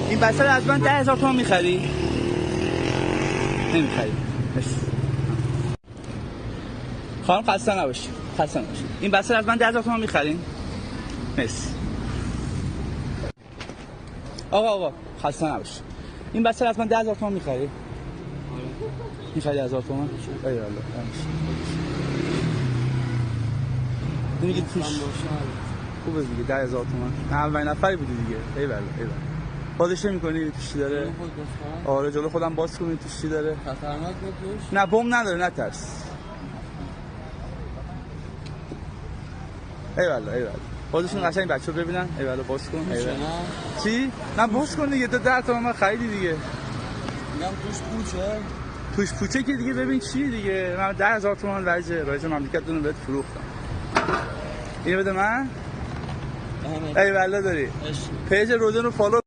این بسته از من 10,000 تومان میخری؟ نمیخری. خانم خسته نباشی. خسته نباشی. این بسته از من 10,000 تومان میخرین؟ مرسی. آقا خسته نباشی. این بسته از من 10,000 تومان میخری؟ میخری 10,000 تومان؟ ای والله. میگی توش خوبه دیگه 10,000 تومان. اولین نفری بودی دیگه. ای والله ای والله. بازش نمی‌کنی توشی داره؟ آره جلو خودم باز کنی توشی داره؟ خطرناک نتوش؟ نه بم نداره نترس. ای والله ای والله. بازشون قشنگ بچه‌ها ببینن. ای والله باز کن. ای والله. چی؟ نه باز کن دیگه. تو 10 تومن من خریدی دیگه. میگم توش پوچه. توش پوچه که دیگه ببین چیه دیگه. من 10,000 تومان رایج مملکتتون رو بهت فروختم. اینو بده من. ای والله داری. پیج رودن رو فالو